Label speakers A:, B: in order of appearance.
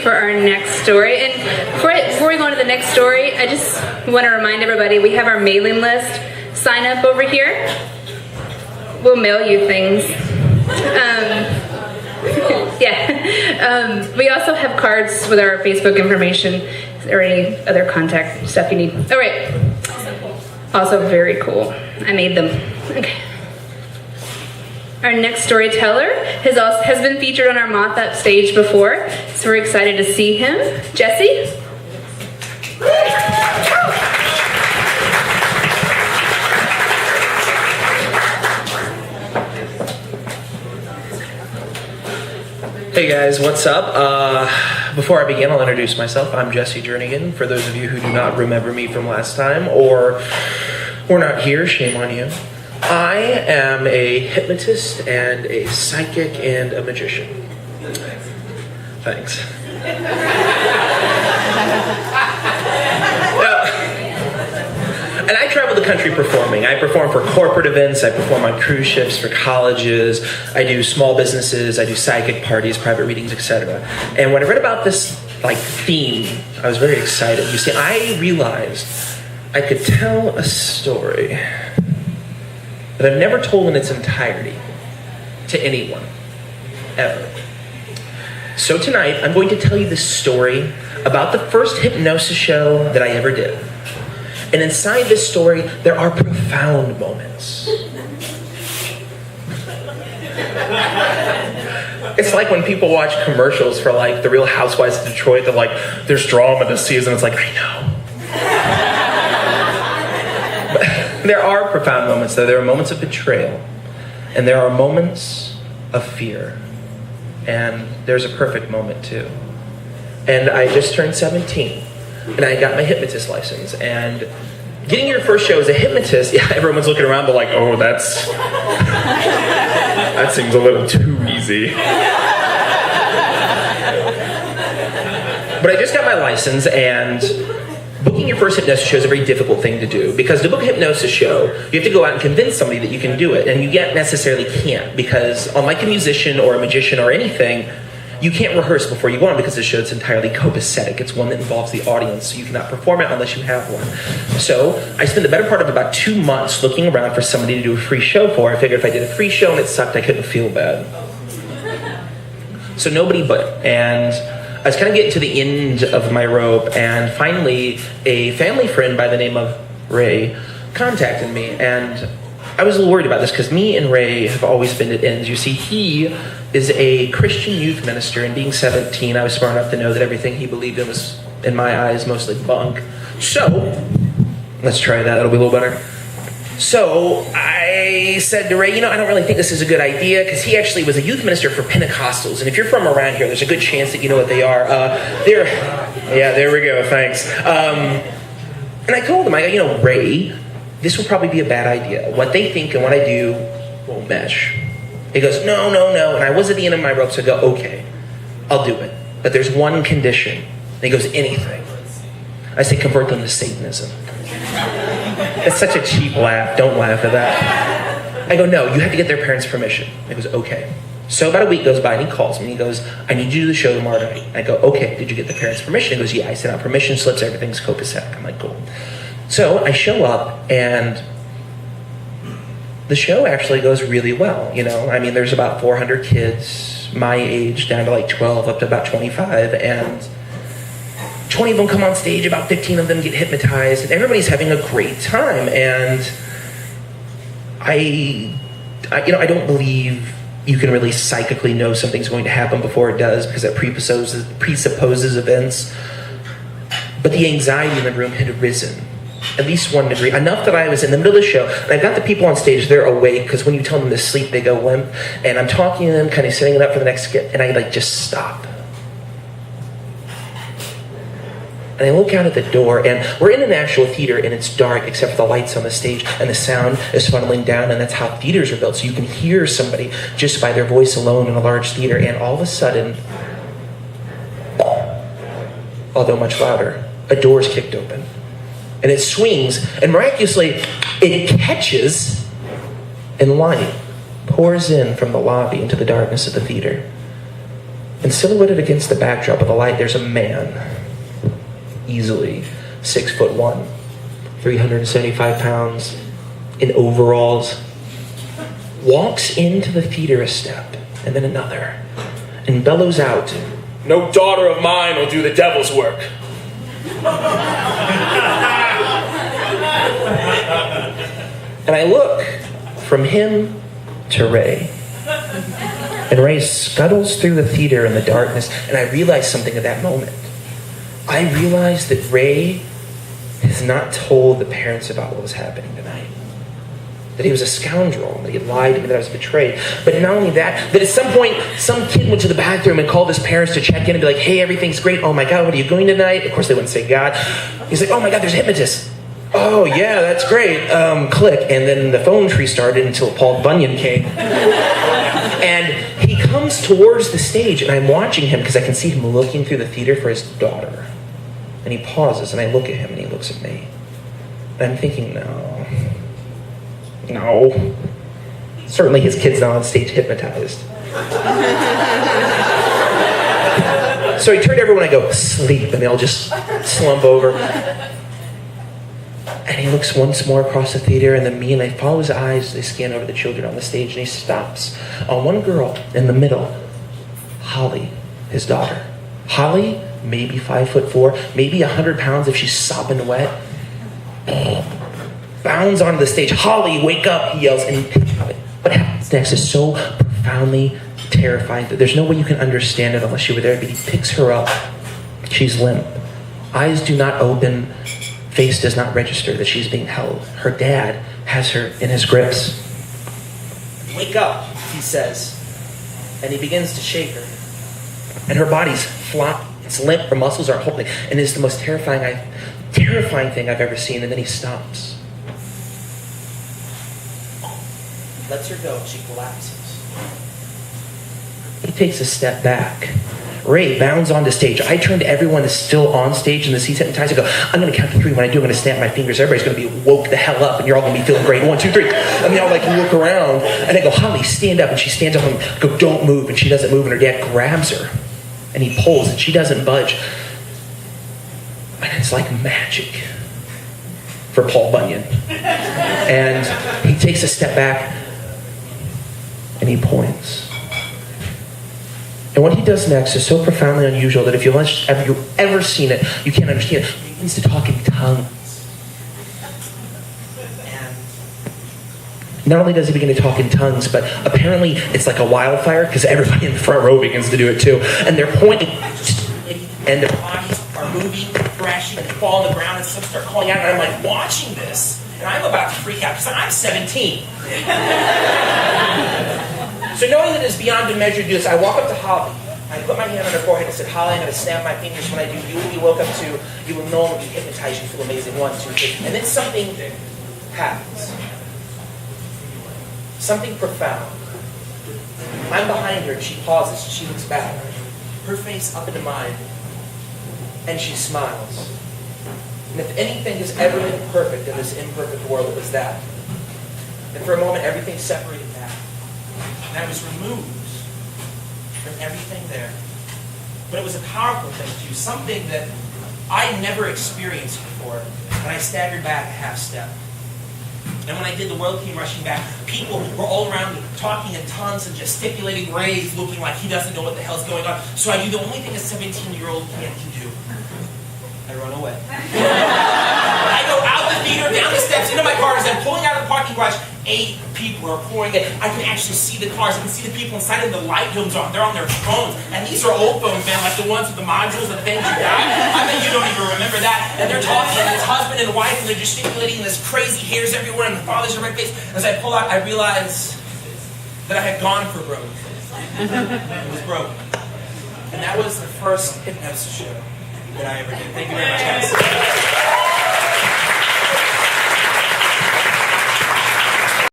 A: for our next story. And before we go on to the next story, I just want to remind everybody we have our mailing list. Sign up over here. We'll mail you things. We also have cards with our Facebook information or any other contact stuff you need. All right. Also very cool. I made them. Okay. Our next storyteller has been featured on our MothUp stage before, so we're excited to see him. Jesse?
B: Hey guys, what's up? Before I begin, I'll introduce myself. I'm Jesse Gernigan. For those of you who do not remember me from last time or were not here, shame on you. I am a hypnotist and a psychic and a magician. Thanks. And I travel the country performing. I perform for corporate events, I perform on cruise ships for colleges, I do small businesses, I do psychic parties, private readings, etc. And when I read about this theme, I was very excited. You see, I realized I could tell a story that I've never told in its entirety to anyone, ever. So tonight, I'm going to tell you this story about the first hypnosis show that I ever did. And inside this story, there are profound moments. It's like when people watch commercials for like The Real Housewives of Detroit, they're like, there's drama this season. It's like, I know. But there are profound moments, though. There are moments of betrayal. And there are moments of fear. And there's a perfect moment, too. And I just turned 17. And I got my hypnotist license. And getting your first show as a hypnotist, yeah, everyone's looking around, but like, oh, that seems a little too easy. But I just got my license, and booking your first hypnosis show is a very difficult thing to do. Because to book a hypnosis show, you have to go out and convince somebody that you can do it. And you yet necessarily can't. Because unlike a musician or a magician or anything, you can't rehearse before you go on because the show's entirely copacetic. It's one that involves the audience, so you cannot perform it unless you have one. So I spent the better part of about 2 months looking around for somebody to do a free show for. I figured if I did a free show and it sucked, I couldn't feel bad. So nobody but. And I was kind of getting to the end of my rope, and finally a family friend by the name of Ray contacted me. And I was a little worried about this because me and Ray have always been at ends. You see, he is a Christian youth minister, and being 17, I was smart enough to know that everything he believed in was, in my eyes, mostly bunk. So, let's try that, that'll be a little better. So, I said to Ray, I don't really think this is a good idea, because he actually was a youth minister for Pentecostals, and if you're from around here, there's a good chance that you know what they are. Yeah, there we go, thanks. And I told him, I go, Ray, this will probably be a bad idea. What they think and what I do won't mesh. He goes, no. And I was at the end of my rope, so I go, okay, I'll do it. But there's one condition. And he goes, anything. I say, convert them to Satanism. It's such a cheap laugh. Don't laugh at that. I go, no, you have to get their parents' permission. He goes, okay. So about a week goes by, and he calls me. And he goes, I need you to do the show tomorrow night. I go, okay, did you get the parents' permission? He goes, yeah, I sent out permission slips. Everything's copacetic. I'm like, cool. So I show up, and the show actually goes really well, there's about 400 kids my age down to like 12 up to about 25, and 20 of them come on stage, about 15 of them get hypnotized, and everybody's having a great time. And I don't believe you can really psychically know something's going to happen before it does, because it presupposes events. But the anxiety in the room had arisen. At least 1 degree, enough that I was in the middle of the show, and I've got the people on stage, they're awake, because when you tell them to sleep, they go limp, and I'm talking to them, kind of setting it up for the next skit, and I just stop. And I look out at the door, and we're in an actual theater, and it's dark except for the lights on the stage, and the sound is funneling down, and that's how theaters are built, so you can hear somebody just by their voice alone in a large theater. And all of a sudden, although much louder, a door is kicked open. And it swings, and miraculously, it catches, and light pours in from the lobby into the darkness of the theater. And silhouetted against the backdrop of the light, there's a man, easily 6'1", 375 pounds, in overalls, walks into the theater a step, and then another, and bellows out, "No daughter of mine will do the devil's work." And I look from him to Ray. And Ray scuttles through the theater in the darkness, and I realize something at that moment. I realized that Ray has not told the parents about what was happening tonight. That he was a scoundrel, that he had lied to me, that I was betrayed. But not only that, that at some point, some kid went to the bathroom and called his parents to check in and be like, "Hey, everything's great. Oh my God, what are you doing tonight?" Of course, they wouldn't say God. He's like, "Oh my God, there's a hypnotist." "Oh yeah, that's great." Click. And then the phone tree started until Paul Bunyan came. And he comes towards the stage, and I'm watching him because I can see him looking through the theater for his daughter. And he pauses, and I look at him, and he looks at me. And I'm thinking, no. Certainly his kid's not on stage hypnotized. So I turn to everyone, I go, "Sleep," and they all just slump over. And he looks once more across the theater, and then me, and I follow his eyes. They scan over the children on the stage, and he stops on one girl in the middle, Holly, his daughter. Holly, maybe 5'4", maybe 100 pounds if she's sopping wet. Bounds onto the stage. "Holly, wake up," he yells, and he picks up. What happens next is so profoundly terrifying that there's no way you can understand it unless you were there. But he picks her up. She's limp. Eyes do not open. Face does not register that she's being held. Her dad has her in his grips. "Wake up," he says. And he begins to shake her. And her body's flop. It's limp. Her muscles aren't holding. And it's the most terrifying thing I've ever seen. And then he stops. Lets her go. She collapses. He takes a step back. Ray bounds onto stage. I turn to everyone that's still on stage in the seats hypnotized. I go, "I'm going to count to 3. When I do, I'm going to snap my fingers. Everybody's going to be woke the hell up, and you're all going to be feeling great. 1, 2, 3. And they all look around, and I go, "Holly, stand up." And she stands up and I go, "Don't move." And she doesn't move, and her dad grabs her, and he pulls, and she doesn't budge. And it's like magic for Paul Bunyan. And he takes a step back, and he points. And what he does next is so profoundly unusual that if you've ever seen it, you can't understand it. He begins to talk in tongues. And not only does he begin to talk in tongues, but apparently it's like a wildfire because everybody in the front row begins to do it too. And they're pointing, and their bodies are moving, crashing, and fall on the ground, and some start calling out. And I'm like watching this, and I'm about to freak out because I'm 17. So knowing that it's beyond measure to do this, I walk up to Holly. I put my hand on her forehead and said, "Holly, I'm going to snap my fingers. When I do, you will be woke up to, you will no longer be hypnotized. You feel amazing. 1, 2, 3. And then something happens. Something profound. I'm behind her, and she pauses. She looks back. Her face up into mine. And she smiles. And if anything has ever been perfect in this imperfect world, it was that. And for a moment, everything separated back. And I was removed from everything there. But it was a powerful thing too, something that I'd never experienced before. And I staggered back a half step. And when I did, the world came rushing back. People were all around me, talking in tongues and gesticulating. Ray's looking like he doesn't know what the hell's going on. So I do the only thing a 17-year-old kid can do. I run away. I go out the theater, down the steps, into my car. As I'm pulling out of the parking garage, 8 people are pouring in. I can actually see the cars. I can see the people inside, and the light domes on. They're on their phones. And these are old phones, man, like the ones with the modules and things you got. I bet you don't even remember that. And they're talking, and it's husband and wife, and they're gesticulating, and there's crazy hairs everywhere, and the father's a red face. As I pull out, I realize that I had gone for broke. It was broke. And that was the first hypnosis show that I ever did. Thank you very much, guys.